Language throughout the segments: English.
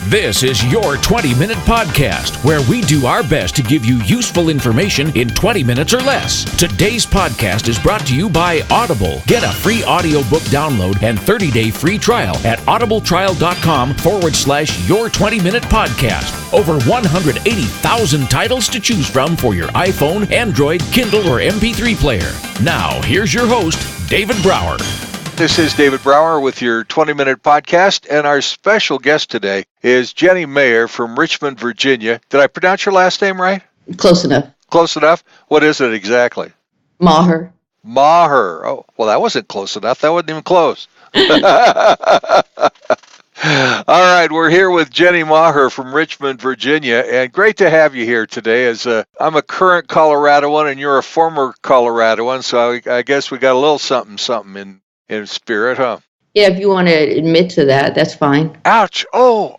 This is your 20-minute podcast, where we do our best to give you useful information in 20 minutes or less. Today's podcast is brought to you by Audible. Get a free audiobook download and 30-day free trial at audibletrial.com/your 20-minute podcast. Over 180,000 titles to choose from for your iPhone, Android, Kindle, or MP3 player. Now, here's your host, David Brower. This is David Brower with your 20-minute podcast, and our special guest today is Jenny Maher from Richmond, Virginia. Did I pronounce your last name right? Close enough. Close enough? What is it exactly? Maher. Maher. Oh, well, that wasn't close enough. That wasn't even close. All right, we're here with Jenny Maher from Richmond, Virginia, and great to have you here today. As I'm a current Coloradoan and you're a former Coloradoan, so I guess we got a little something in spirit, huh? Yeah, if you want to admit to that, that's fine. Ouch! Oh!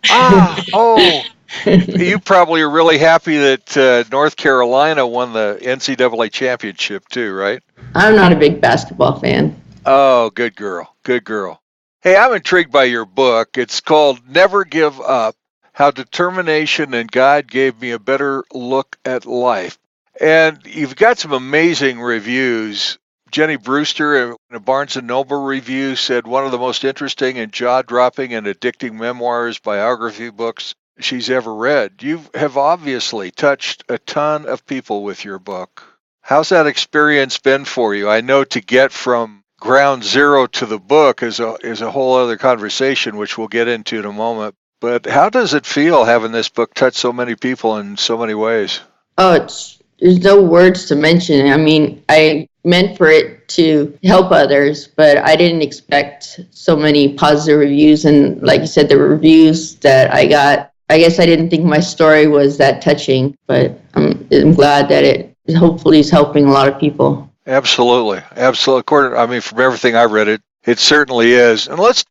You probably are really happy that North Carolina won the NCAA championship too, right? I'm not a big basketball fan. Oh, good girl. Good girl. Hey, I'm intrigued by your book. It's called Never Give Up, How Determination and God Gave Me a Better Look at Life. And you've got some amazing reviews. Jenny Brewster, in a Barnes & Noble review, said one of the most interesting and jaw-dropping and addicting memoirs, biography books she's ever read. You have obviously touched a ton of people with your book. How's that experience been for you? I know to get from ground zero to the book is a whole other conversation, which we'll get into in a moment. But how does it feel having this book touch so many people in so many ways? Oh, there's no words to mention. I mean, I meant for it to help others, but I didn't expect so many positive reviews. And like you said, the reviews that I got, I guess I didn't think my story was that touching, but I'm glad that it hopefully is helping a lot of people. Absolutely. From everything I read, it certainly is. And let's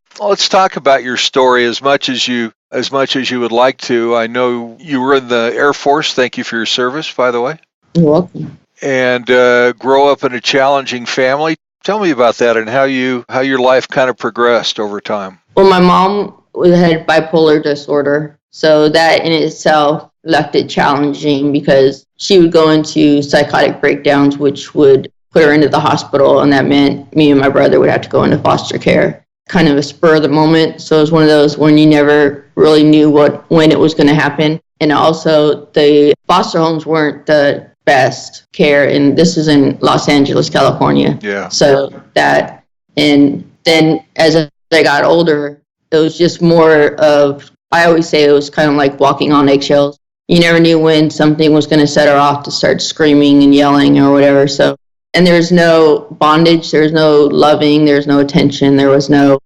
talk about your story as much as you would like to. I know you were in the Air Force. Thank you for your service, by the way. You're welcome. And grow up in a challenging family. Tell me about that and how your life kind of progressed over time. Well, my mom had bipolar disorder, so that in itself left it challenging because she would go into psychotic breakdowns, which would put her into the hospital, and that meant me and my brother would have to go into foster care. Kind of a spur of the moment, so it was one of those when you never really knew when it was going to happen. And also, the foster homes weren't the best care, and this is in Los Angeles, California. Yeah. So that, and then as I got older, it was just more of, I always say it was kind of like walking on eggshells. You never knew when something was going to set her off to start screaming and yelling or whatever. So, and there's no bondage, there's no loving, there's no attention, there was no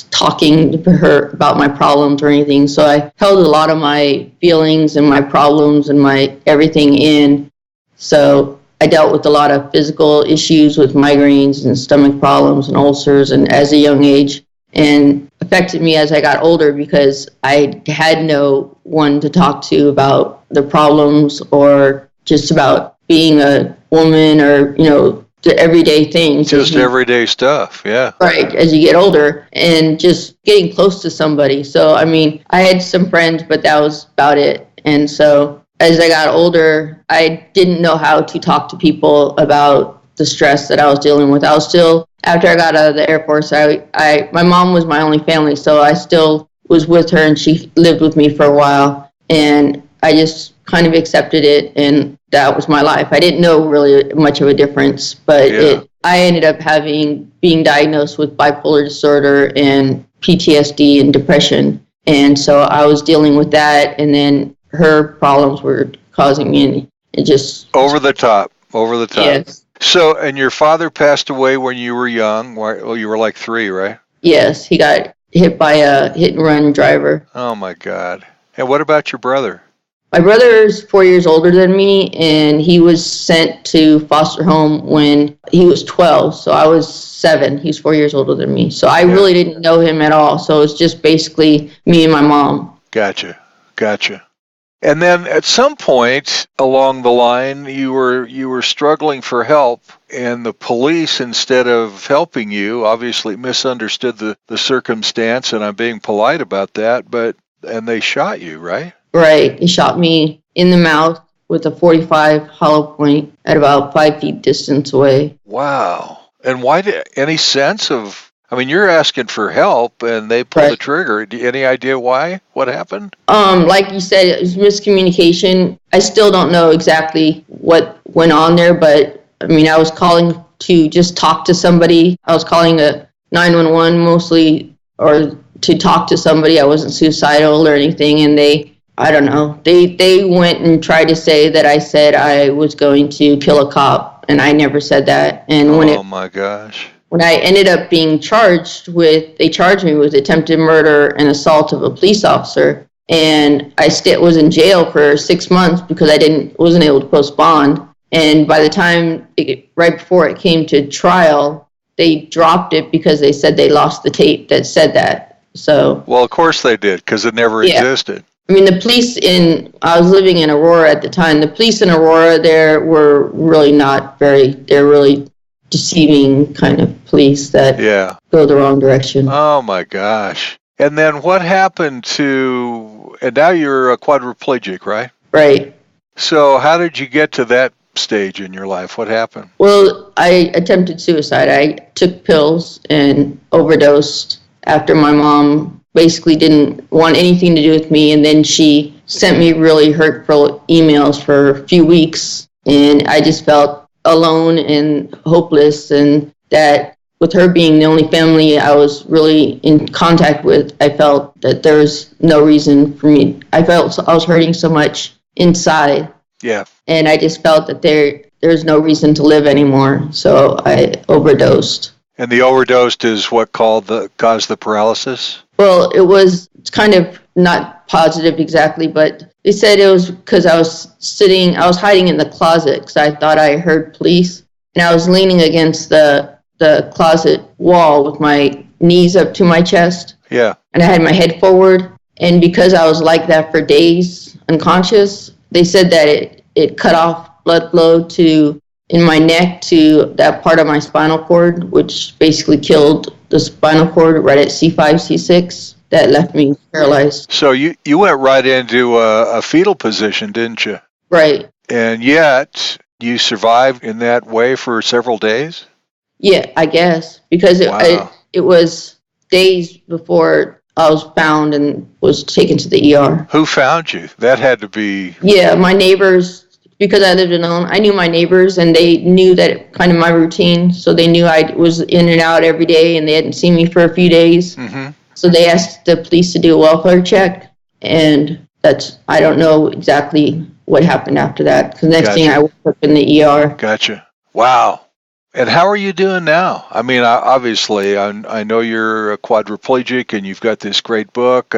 talking to her about my problems or anything. So I held a lot of my feelings and my problems and my everything in. So I dealt with a lot of physical issues with migraines and stomach problems and ulcers and as a young age, and affected me as I got older because I had no one to talk to about the problems or just about being a woman or, the everyday things. Just everyday stuff, yeah. Right, as you get older and just getting close to somebody. So, I mean, I had some friends, but that was about it. And so as I got older, I didn't know how to talk to people about the stress that I was dealing with. I was still, after I got out of the Air Force, my mom was my only family, so I still was with her and she lived with me for a while. And I just kind of accepted it, and that was my life. I didn't know really much of a difference, but I ended up being diagnosed with bipolar disorder and PTSD and depression. And so I was dealing with that, and then her problems were causing me, and it just... Over the top. Yes. So, and your father passed away when you were young. Well, you were like 3, right? Yes, he got hit by a hit-and-run driver. Oh, my God. And what about your brother? My brother is 4 years older than me, and he was sent to foster home when he was 12. So I was 7. He's 4 years older than me. So I really didn't know him at all. So it's just basically me and my mom. Gotcha. And then at some point along the line, you were struggling for help, and the police, instead of helping you, obviously misunderstood the circumstance, and I'm being polite about that, but And they shot you, right? Right. He shot me in the mouth with a .45 hollow point at about 5 feet distance away. Wow. And why any sense of, I mean, you're asking for help and they pulled the trigger. Any idea why? What happened? Like you said, it was miscommunication. I still don't know exactly what went on there, but I mean, I was calling to just talk to somebody. I was calling a 911 mostly, or to talk to somebody. I wasn't suicidal or anything, and I don't know. They went and tried to say that I said I was going to kill a cop, and I never said that. And my gosh. When I ended up being they charged me with attempted murder and assault of a police officer, and I was in jail for 6 months because I wasn't able to post bond. And by the time, right before it came to trial, they dropped it because they said they lost the tape that said that. So. Well, of course they did, because it never existed. I mean, the police I was living in Aurora at the time. The police in Aurora there were really they're really deceiving kind of police that go the wrong direction. Oh my gosh. And then what happened and now you're a quadriplegic, right? Right. So how did you get to that stage in your life? What happened? Well, I attempted suicide. I took pills and overdosed after my mom basically didn't want anything to do with me, and then she sent me really hurtful emails for a few weeks, and I just felt alone and hopeless, and that with her being the only family I was really in contact with, I felt that there was no reason for me. I felt I was hurting so much inside. Yeah. And I just felt that there's no reason to live anymore, so I overdosed. And the overdose is what caused the paralysis? Well, it's kind of not positive exactly, but they said it was because I was hiding in the closet because I thought I heard police, and I was leaning against the closet wall with my knees up to my chest. Yeah. And I had my head forward, and because I was like that for days, unconscious, they said that it cut off blood flow in my neck to that part of my spinal cord, which basically killed the spinal cord right at C5, C6. That left me paralyzed. So you went right into a fetal position, didn't you? Right. And yet you survived in that way for several days? Yeah, I guess. Because it was days before I was found and was taken to the ER. Who found you? That had to be... Yeah, my neighbors. Because I lived alone, I knew my neighbors, and they knew that kind of my routine. So they knew I was in and out every day, and they hadn't seen me for a few days. Mm-hmm. So they asked the police to do a welfare check, and I don't know exactly what happened after that. Because next thing I woke up in the ER. Gotcha. Wow. And how are you doing now? I mean, obviously, I know you're a quadriplegic, and you've got this great book,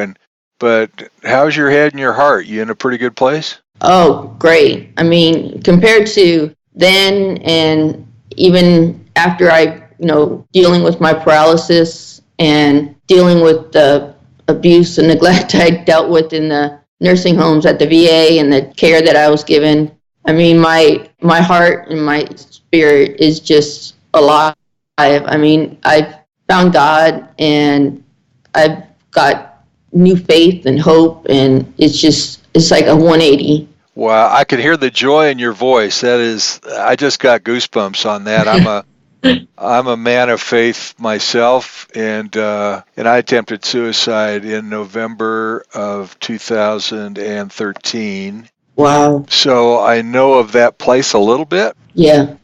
but how's your head and your heart? You in a pretty good place? Oh, great. I mean, compared to then and even after dealing with my paralysis and dealing with the abuse and neglect I dealt with in the nursing homes at the VA and the care that I was given, I mean, my heart and my spirit is just alive. I mean, I've found God, and I've got new faith and hope, and it's like a 180. Well, I can hear the joy in your voice. I just got goosebumps on that. I'm a man of faith myself, and I attempted suicide in November of 2013. Wow. So I know of that place a little bit. Yeah,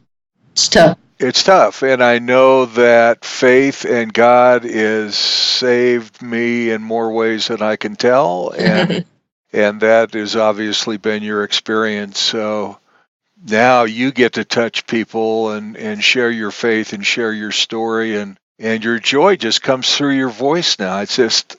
it's tough. It's tough, and I know that faith and God has saved me in more ways than I can tell, and and that has obviously been your experience. So now you get to touch people and share your faith and share your story, and your joy just comes through your voice now. It's just,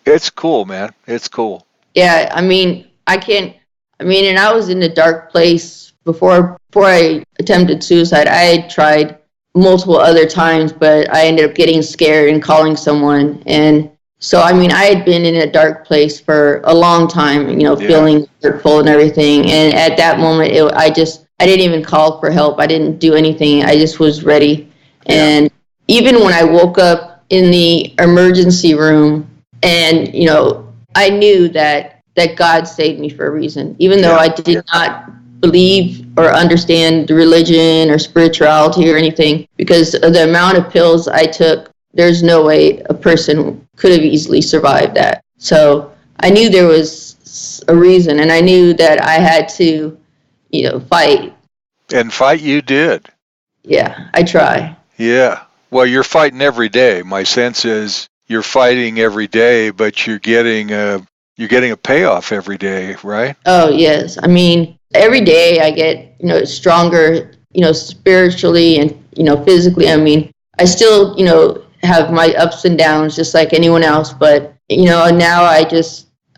it's cool, man. It's cool. Yeah, I mean, and I was in a dark place before I attempted suicide. I had tried multiple other times, but I ended up getting scared and calling someone. And so, I mean, I had been in a dark place for a long time, feeling hurtful and everything. And at that moment, I didn't even call for help. I didn't do anything. I just was ready. Yeah. And even when I woke up in the emergency room and, I knew that God saved me for a reason, even though I did not believe or understand the religion or spirituality or anything, because of the amount of pills I took. There's no way a person could have easily survived that. So I knew there was a reason, and I knew that I had to, fight. And fight you did. Yeah, I try. Yeah. Well, you're fighting every day. My sense is you're fighting every day, but you're getting a payoff every day, right? Oh, yes. I mean, every day I get, stronger, spiritually and, physically. I mean, I still, have my ups and downs just like anyone else. But, now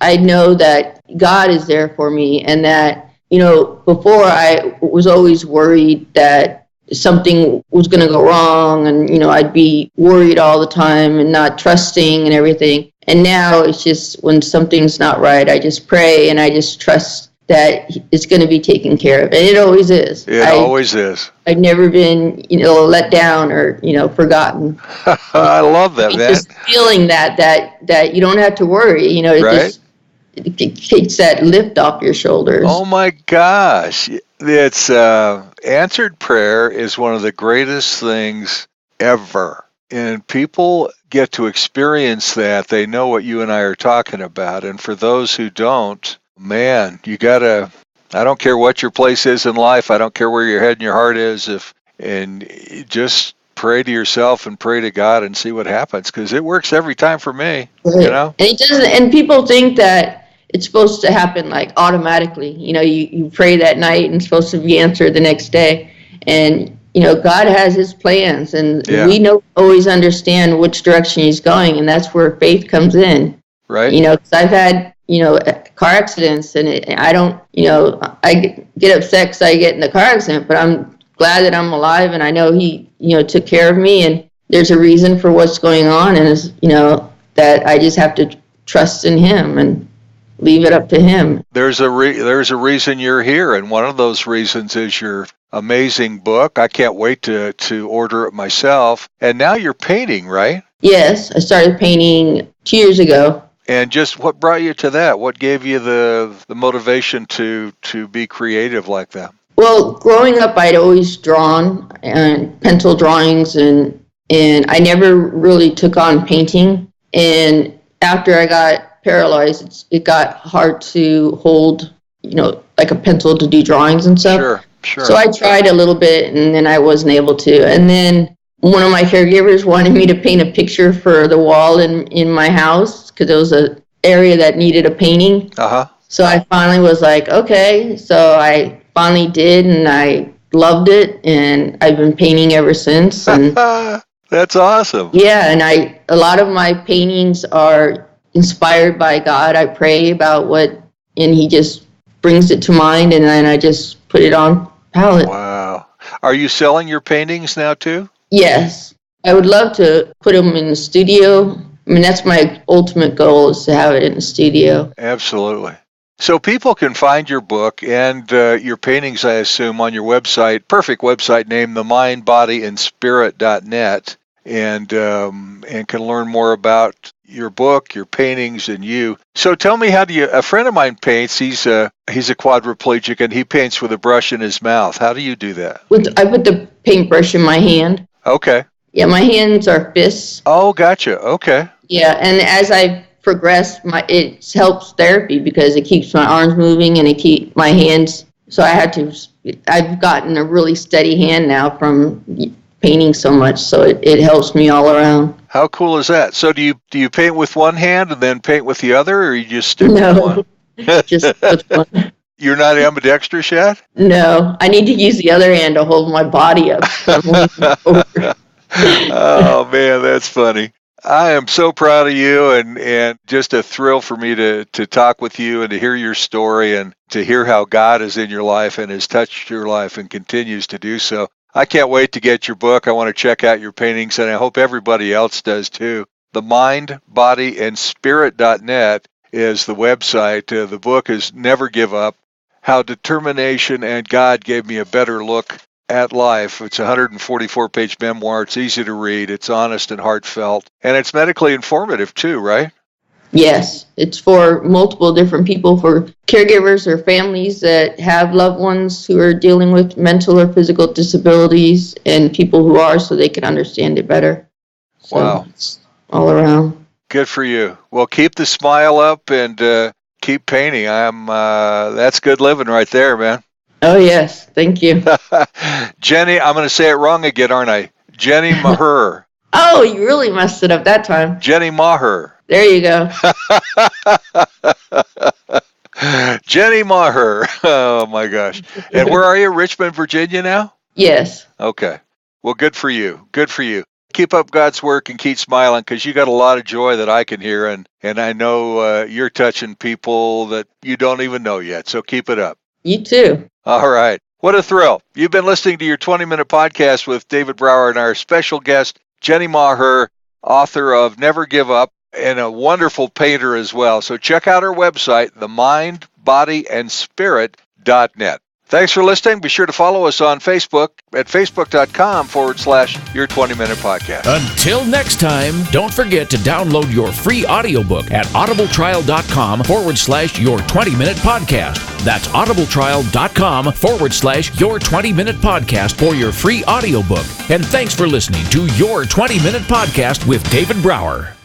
I know that God is there for me, and that, before I was always worried that something was going to go wrong, and, I'd be worried all the time and not trusting and everything. And now it's just when something's not right, I just pray and I just trust that it's going to be taken care of. And it always is. It always is. I've never been, let down or, forgotten. I love that, man. Just feeling that you don't have to worry, right? It takes that lift off your shoulders. Oh my gosh. It's answered prayer is one of the greatest things ever. And people get to experience that. They know what you and I are talking about. And for those who don't, man, I don't care what your place is in life. I don't care where your head and your heart is. And just pray to yourself and pray to God and see what happens. Because it works every time for me, right. And it doesn't. And people think that it's supposed to happen like automatically. You pray that night and it's supposed to be answered the next day. And God has his plans, and we don't always understand which direction he's going, and that's where faith comes in. Right. Because I've had, car accidents, and I don't, I get upset because I get in the car accident, but I'm glad that I'm alive, and I know he, took care of me, and there's a reason for what's going on, and it's, that I just have to trust in him and leave it up to him. There's a reason you're here, and one of those reasons is your amazing book. I can't wait to order it myself. And now you're painting, right? Yes, I started painting 2 years ago. And just what brought you to that? What gave you the motivation to be creative like that? Well, growing up, I'd always drawn and pencil drawings, and I never really took on painting. And after I got paralyzed, it got hard to hold, like a pencil to do drawings and stuff. Sure. So I tried a little bit, and then I wasn't able to. And then one of my caregivers wanted me to paint a picture for the wall in my house, because it was an area that needed a painting. Uh-huh. So I finally was like, okay. So I finally did, and I loved it, and I've been painting ever since. And that's awesome. Yeah, and a lot of my paintings are inspired by God. I pray about and he just brings it to mind, and then I just put it on palette. Wow. Are you selling your paintings now too? Yes. I would love to put them in the studio. I mean, that's my ultimate goal, is to have it in the studio. Absolutely. So people can find your book and your paintings, I assume, on your website, perfect website name, themindbodyandspirit.net, and can learn more about your book, your paintings, and you. So tell me, a friend of mine paints, he's a quadriplegic, and he paints with a brush in his mouth. How do you do that? I put the paintbrush in my hand. Okay. Yeah, my hands are fists. Oh, gotcha. Okay. Yeah, and as I progress, it helps therapy, because it keeps my arms moving and it keeps my hands. So I've gotten a really steady hand now from painting so much, so it helps me all around. How cool is that? So do you paint with one hand and then paint with the other, or you just stick with one? Just with one. You're not ambidextrous yet? No, I need to use the other hand to hold my body up. Oh man, that's funny. I am so proud of you, and just a thrill for me to talk with you and to hear your story and to hear how God is in your life and has touched your life and continues to do so. I can't wait to get your book. I want to check out your paintings, and I hope everybody else does too. Themindbodyandspirit.net is the website. The book is Never Give Up, How Determination and God Gave Me a Better Look at Life. It's a 144-page memoir. It's easy to read. It's honest and heartfelt. And it's medically informative too, right? Yes, it's for multiple different people, for caregivers or families that have loved ones who are dealing with mental or physical disabilities, and people who are, so they can understand it better. So Wow. it's all around. Good for you. Well, keep the smile up and keep painting. That's good living right there, man. Oh, yes. Thank you. Jenny, I'm going to say it wrong again, aren't I? Jenny Maher. Oh, you really messed it up that time. Jenny Maher. There you go. Jenny Maher. Oh, my gosh. And where are you? Richmond, Virginia now? Yes. Okay. Well, good for you. Good for you. Keep up God's work and keep smiling, because you got a lot of joy that I can hear, and I know you're touching people that you don't even know yet. So keep it up. You too. All right. What a thrill. You've been listening to your 20-minute podcast with David Brower and our special guest, Jenny Maher, author of Never Give Up, and a wonderful painter as well. So check out her website, themindbodyandspirit.net. Thanks for listening. Be sure to follow us on Facebook at facebook.com/Your 20-Minute Podcast. Until next time, don't forget to download your free audiobook at audibletrial.com/Your 20-Minute Podcast. That's audibletrial.com/Your 20-Minute Podcast for your free audiobook. And thanks for listening to Your 20-Minute Podcast with David Brower.